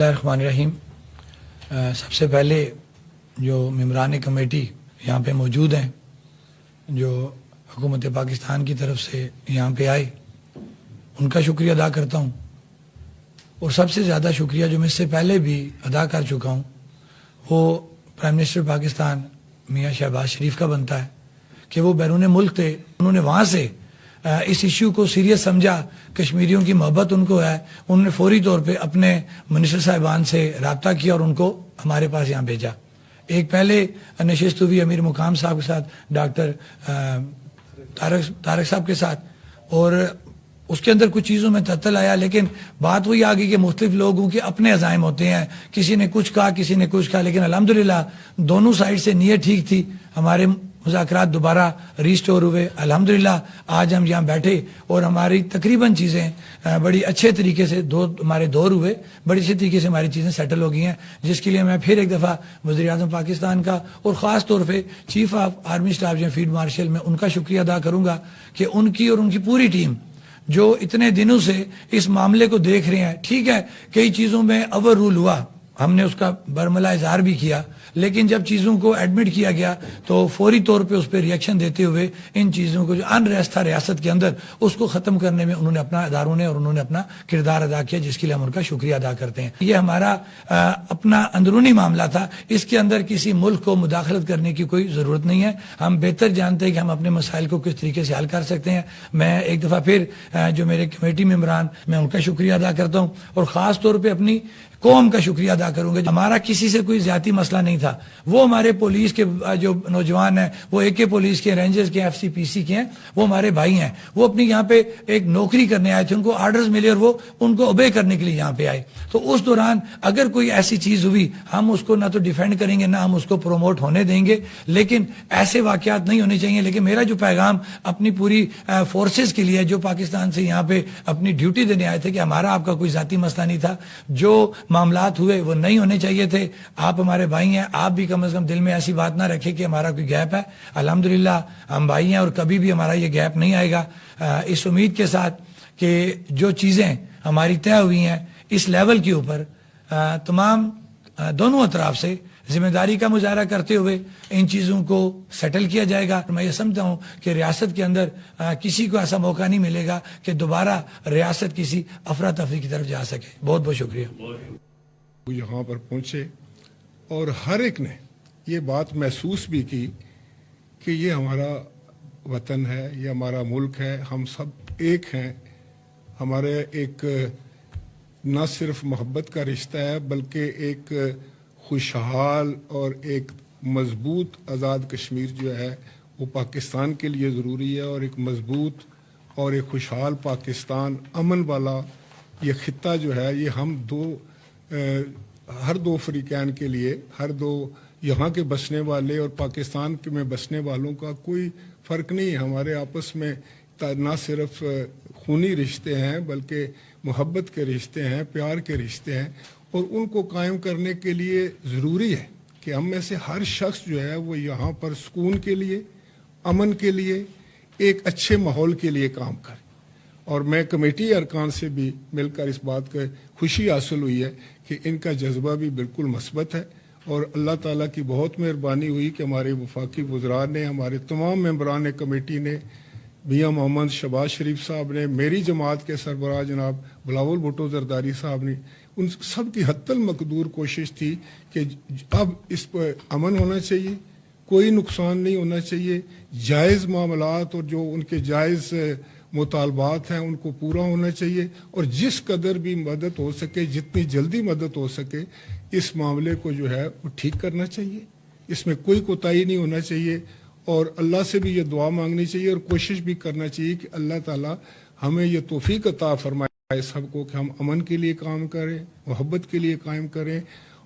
الرحمن الرحیم۔ سب سے پہلے جو ممبران کمیٹی یہاں پہ موجود ہیں، جو حکومت پاکستان کی طرف سے یہاں پہ آئے، ان کا شکریہ ادا کرتا ہوں، اور سب سے زیادہ شکریہ جو میں اس سے پہلے بھی ادا کر چکا ہوں وہ پرائم منسٹر پاکستان میاں شہباز شریف کا بنتا ہے کہ وہ بیرون ملک تھے، انہوں نے وہاں سے اس ایشو کو سیریس سمجھا، کشمیریوں کی محبت ان کو ہے، انہوں نے فوری طور پہ اپنے منسٹر صاحبان سے رابطہ کیا اور ان کو ہمارے پاس یہاں بھیجا۔ ایک پہلے نشست ہوئی امیر مقام صاحب کے ساتھ، ڈاکٹر طارق صاحب کے ساتھ، اور اس کے اندر کچھ چیزوں میں تعطل آیا، لیکن بات وہی آ گئی کہ مختلف لوگوں کے اپنے عزائم ہوتے ہیں، کسی نے کچھ کہا، کسی نے کچھ کہا، لیکن الحمدللہ دونوں سائڈ سے نیت ٹھیک تھی، ہمارے مذاکرات دوبارہ ریسٹور ہوئے۔ الحمدللہ آج ہم یہاں بیٹھے اور ہماری تقریباً چیزیں بڑی اچھے طریقے سے ہمارے دور ہوئے، بڑی اچھے طریقے سے ہماری چیزیں سیٹل ہو گئی ہیں، جس کے لیے میں پھر ایک دفعہ وزیر اعظم پاکستان کا اور خاص طور پہ چیف آف آرمی اسٹاف جو فیلڈ مارشل، میں ان کا شکریہ ادا کروں گا کہ ان کی اور ان کی پوری ٹیم جو اتنے دنوں سے اس معاملے کو دیکھ رہے ہیں۔ ٹھیک ہے، کئی چیزوں میں اوور رول ہوا، ہم نے اس کا برملا اظہار بھی کیا، لیکن جب چیزوں کو ایڈمٹ کیا گیا تو فوری طور پہ اس پہ ریئیکشن دیتے ہوئے ان چیزوں کو جو انریسٹ تھا ریاست کے اندر، اس کو ختم کرنے میں انہوں نے اداروں نے اور انہوں نے اپنا کردار ادا کیا، جس کے لیے ہم ان کا شکریہ ادا کرتے ہیں۔ یہ ہمارا اپنا اندرونی معاملہ تھا، اس کے اندر کسی ملک کو مداخلت کرنے کی کوئی ضرورت نہیں ہے، ہم بہتر جانتے ہیں کہ ہم اپنے مسائل کو کس طریقے سے حل کر سکتے ہیں۔ میں ایک دفعہ پھر جو میرے کمیٹی ممبران، میں ان کا شکریہ ادا کرتا ہوں، اور خاص طور پہ اپنی قوم کا شکریہ ادا کروں گا۔ ہمارا کسی سے کوئی ذاتی مسئلہ نہیں تھا، وہ ہمارے پولیس کے جو نوجوان ہیں، وہ اے کے پولیس کے، رینجرز کے، ایف سی پی سی کے ہیں، وہ ہمارے بھائی ہیں، وہ اپنی یہاں پہ ایک نوکری کرنے آئے تھے، ان کو آرڈرز ملے اور وہ ان کو اوبے کرنے کے لیے یہاں پہ آئے۔ تو اس دوران اگر کوئی ایسی چیز ہوئی، ہم اس کو نہ تو ڈیفینڈ کریں گے، نہ ہم اس کو پروموٹ ہونے دیں گے، لیکن ایسے واقعات نہیں ہونے چاہیے۔ لیکن میرا جو پیغام اپنی پوری فورسز کے لیے جو پاکستان سے یہاں پہ اپنی ڈیوٹی دینے آئے تھے، کہ ہمارا آپ کا کوئی ذاتی مسئلہ نہیں تھا، جو معاملات ہوئے وہ نہیں ہونے چاہیے تھے۔ آپ ہمارے بھائی ہیں، آپ بھی کم از کم دل میں ایسی بات نہ رکھیں کہ ہمارا کوئی گیپ ہے۔ الحمدللہ ہم بھائی ہیں اور کبھی بھی ہمارا یہ گیپ نہیں آئے گا، اس امید کے ساتھ کہ جو چیزیں ہماری طے ہوئی ہیں اس لیول کے اوپر تمام دونوں اطراف سے ذمہ داری کا مظاہرہ کرتے ہوئے ان چیزوں کو سیٹل کیا جائے گا۔ میں یہ سمجھتا ہوں کہ ریاست کے اندر کسی کو ایسا موقع نہیں ملے گا کہ دوبارہ ریاست کسی افراتفری کی طرف جا سکے۔ بہت بہت شکریہ۔ یہاں پر پہنچے اور ہر ایک نے یہ بات محسوس بھی کی کہ یہ ہمارا وطن ہے، یہ ہمارا ملک ہے، ہم سب ایک ہیں، ہمارے ایک نہ صرف محبت کا رشتہ ہے بلکہ ایک خوشحال اور ایک مضبوط آزاد کشمیر جو ہے وہ پاکستان کے لیے ضروری ہے، اور ایک مضبوط اور ایک خوشحال پاکستان، امن والا یہ خطہ جو ہے، یہ ہم ہر دو فریقین کے لیے، ہر دو یہاں کے بسنے والے اور پاکستان میں بسنے والوں کا کوئی فرق نہیں ہے۔ ہمارے آپس میں نہ صرف خونی رشتے ہیں بلکہ محبت کے رشتے ہیں، پیار کے رشتے ہیں، اور ان کو قائم کرنے کے لیے ضروری ہے کہ ہم میں سے ہر شخص جو ہے وہ یہاں پر سکون کے لیے، امن کے لیے، ایک اچھے ماحول کے لیے کام کرے۔ اور میں کمیٹی ارکان سے بھی مل کر اس بات کا خوشی حاصل ہوئی ہے کہ ان کا جذبہ بھی بالکل مثبت ہے، اور اللہ تعالیٰ کی بہت مہربانی ہوئی کہ ہمارے وفاقی وزراء نے، ہمارے تمام ممبران کمیٹی نے، میاں محمد شہباز شریف صاحب نے، میری جماعت کے سربراہ جناب بلاول بھٹو زرداری صاحب نے، ان سب کی حتی المقدور کوشش تھی کہ اب اس پر امن ہونا چاہیے، کوئی نقصان نہیں ہونا چاہیے، جائز معاملات اور جو ان کے جائز مطالبات ہیں ان کو پورا ہونا چاہیے، اور جس قدر بھی مدد ہو سکے، جتنی جلدی مدد ہو سکے، اس معاملے کو جو ہے وہ ٹھیک کرنا چاہیے، اس میں کوئی کوتاہی نہیں ہونا چاہیے، اور اللہ سے بھی یہ دعا مانگنی چاہیے اور کوشش بھی کرنا چاہیے کہ اللہ تعالیٰ ہمیں یہ توفیق عطا فرمائے سب کو کہ ہم امن کے لیے کام کریں، محبت کے لیے قائم کریں۔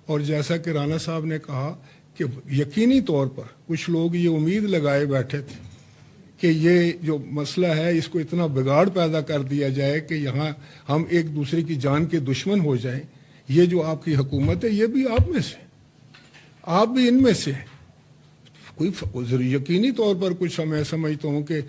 اور جیسا کہ رانا صاحب نے کہا کہ یقینی طور پر کچھ لوگ یہ امید لگائے بیٹھے تھے کہ یہ جو مسئلہ ہے اس کو اتنا بگاڑ پیدا کر دیا جائے کہ یہاں ہم ایک دوسرے کی جان کے دشمن ہو جائیں۔ یہ جو آپ کی حکومت ہے یہ بھی آپ میں سے، آپ بھی ان میں سے ہیں۔ یقینی طور پر کچھ میں سمجھتا ہوں کہ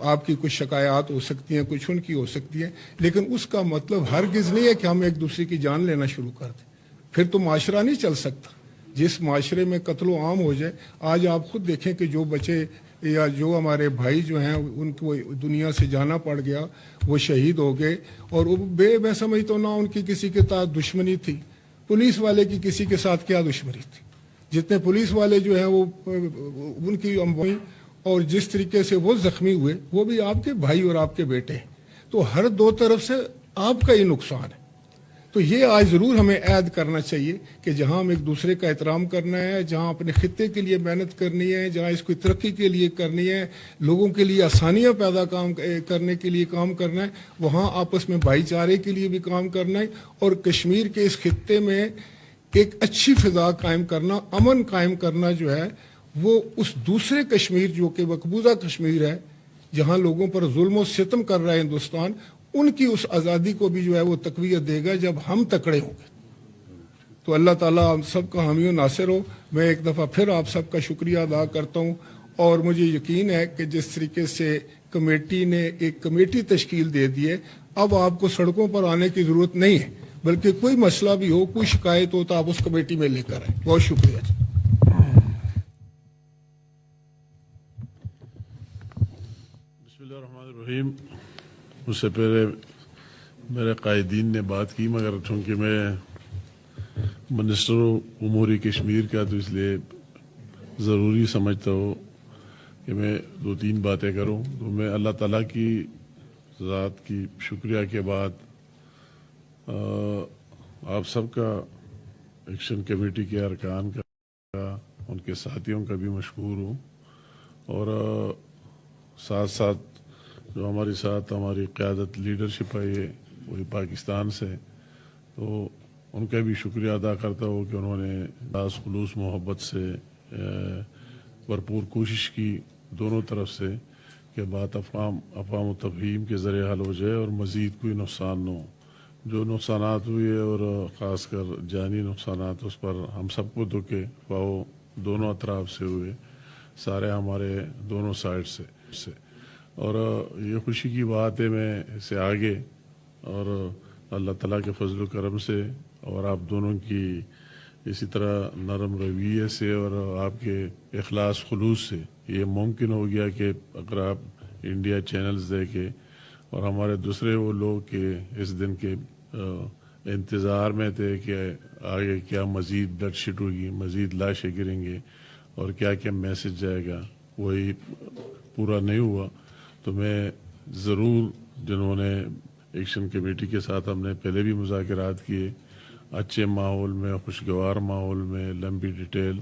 آپ کی کچھ شکایات ہو سکتی ہیں، کچھ ان کی ہو سکتی ہیں، لیکن اس کا مطلب ہرگز نہیں ہے کہ ہم ایک دوسرے کی جان لینا شروع کر دیں، پھر تو معاشرہ نہیں چل سکتا۔ جس معاشرے میں قتل و عام ہو جائے، آج آپ خود دیکھیں کہ جو بچے یا جو ہمارے بھائی جو ہیں ان کو دنیا سے جانا پڑ گیا، وہ شہید ہو گئے، اور میں سمجھتا ہوں نہ ان کی کسی کے ساتھ دشمنی تھی، پولیس والے کی کسی کے ساتھ کیا دشمنی تھی؟ جتنے پولیس والے جو ہیں وہ ان کی اور جس طریقے سے وہ زخمی ہوئے، وہ بھی آپ کے بھائی اور آپ کے بیٹے ہیں، تو ہر دو طرف سے آپ کا ہی نقصان ہے۔ تو یہ آج ضرور ہمیں عہد کرنا چاہیے کہ جہاں ہم ایک دوسرے کا احترام کرنا ہے، جہاں اپنے خطے کے لیے محنت کرنی ہے، جہاں اس کو ترقی کے لیے کرنی ہے، لوگوں کے لیے آسانیاں پیدا کرنے کے لیے کام کرنا ہے، وہاں آپس میں بھائی چارے کے لیے بھی کام کرنا ہے، اور کشمیر کے اس خطے میں ایک اچھی فضا قائم کرنا، امن قائم کرنا جو ہے، وہ اس دوسرے کشمیر جو کہ مقبوضہ کشمیر ہے، جہاں لوگوں پر ظلم و ستم کر رہا ہے ہندوستان، ان کی اس آزادی کو بھی جو ہے وہ تقویت دے گا جب ہم تکڑے ہوں گے۔ تو اللہ تعالیٰ ہم سب کا حامی و ناصر ہو۔ میں ایک دفعہ پھر آپ سب کا شکریہ ادا کرتا ہوں، اور مجھے یقین ہے کہ جس طریقے سے کمیٹی نے ایک کمیٹی تشکیل دے دی ہے، اب آپ کو سڑکوں پر آنے کی ضرورت نہیں ہے، بلکہ کوئی مسئلہ بھی ہو، کوئی شکایت ہو تو آپ اس کمیٹی میں لے کر آئیں۔ بہت شکریہ۔ بسم اللہ الرحمن الرحیم۔ اس سے پہلے میرے قائدین نے بات کی، مگر چونکہ میں منسٹر امور کشمیر کا تو اس لیے ضروری سمجھتا ہوں کہ میں 2-3 باتیں کروں۔ تو میں اللہ تعالیٰ کی ذات کی شکریہ کے بعد آپ سب کا، ایکشن کمیٹی کے ارکان کا، ان کے ساتھیوں کا بھی مشکور ہوں، اور ساتھ ساتھ جو ہمارے ساتھ ہماری قیادت لیڈرشپ آئی ہے وہی پاکستان سے، تو ان کا بھی شکریہ ادا کرتا ہوں کہ انہوں نے خاص خلوص محبت سے بھرپور کوشش کی دونوں طرف سے کہ بات افہام و تفہیم کے ذریعے حل ہو جائے اور مزید کوئی نقصان نہ ہو۔ جو نقصانات ہوئے اور خاص کر جانی نقصانات، اس پر ہم سب کو دکھے، وہ دونوں اطراف سے ہوئے، سارے ہمارے دونوں سائڈ سے، اور یہ خوشی کی بات ہے میں اسے آگے، اور اللہ تعالیٰ کے فضل و کرم سے اور آپ دونوں کی اسی طرح نرم رویے سے اور آپ کے اخلاص خلوص سے یہ ممکن ہو گیا کہ اگر آپ انڈیا چینلز دیکھیں اور ہمارے دوسرے وہ لوگ کہ اس دن کے انتظار میں تھے کہ آگے کیا مزید بلڈ شیٹ ہوگی، مزید لاشیں گریں گے اور کیا کیا میسج جائے گا، وہی پورا نہیں ہوا۔ تو میں ضرور، جنہوں نے ایکشن کمیٹی کے ساتھ ہم نے پہلے بھی مذاکرات کیے، اچھے ماحول میں، خوشگوار ماحول میں، لمبی ڈیٹیل،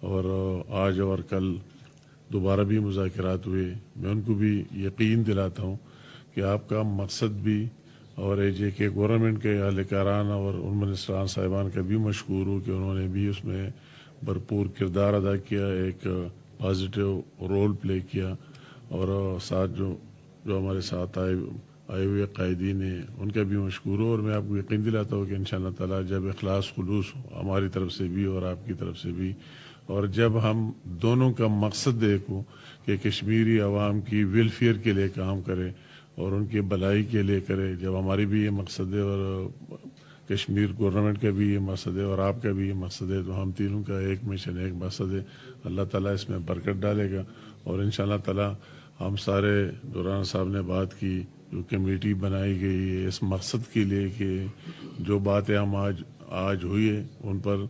اور آج اور کل دوبارہ بھی مذاکرات ہوئے، میں ان کو بھی یقین دلاتا ہوں کہ آپ کا مقصد بھی، اور جے کے گورنمنٹ کے اہلکاران اور ان منسٹران صاحبان کا بھی مشکور ہوں کہ انہوں نے بھی اس میں بھرپور کردار ادا کیا، ایک پازیٹیو رول پلے کیا، اور ساتھ جو ہمارے ساتھ آئے ہوئے قائدین ہیں ان کا بھی مشکور ہوں، اور میں آپ کو یقین دلاتا ہوں کہ انشاءاللہ تعالیٰ جب اخلاص خلوص ہو ہماری طرف سے بھی اور آپ کی طرف سے بھی، اور جب ہم دونوں کا مقصد دیکھوں کہ کشمیری عوام کی ویلفیئر کے لیے کام کرے اور ان کی بھلائی کے لیے کرے، جب ہماری بھی یہ مقصد ہے اور کشمیر گورنمنٹ کا بھی یہ مقصد ہے اور آپ کا بھی یہ مقصد ہے، تو ہم تینوں کا ایک مشن، ایک مقصد ہے، اللہ تعالیٰ اس میں برکت ڈالے گا، اور انشاءاللہ تعالیٰ ہم سارے دوران صاحب نے بات کی، جو کمیٹی بنائی گئی ہے اس مقصد کے لیے کہ جو باتیں ہم آج ہوئی ہے ان پر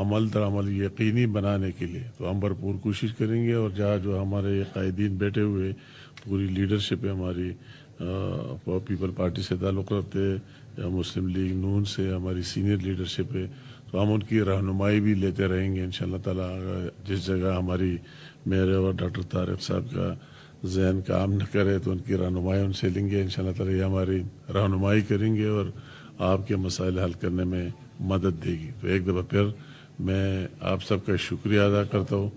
عمل در عمل یقینی بنانے کے لیے، تو ہم بھرپور کوشش کریں گے، اور جہاں جو ہمارے قائدین بیٹھے ہوئے، پوری لیڈرشپ ہے ہماری، پیپل پارٹی سے تعلق رکھتے یا مسلم لیگ نون سے ہماری سینئر لیڈرشپ ہے، تو ہم ان کی رہنمائی بھی لیتے رہیں گے انشاءاللہ تعالیٰ۔ جس جگہ ہماری میرے اور ڈاکٹر طارق صاحب کا ذہن کام نہ کرے تو ان کی رہنمائی ان سے لیں گے انشاءاللہ تعالیٰ، یہ ہماری رہنمائی کریں گے اور آپ کے مسائل حل کرنے میں مدد دے گی۔ تو ایک دفعہ پھر میں آپ سب کا شکریہ ادا کرتا ہوں۔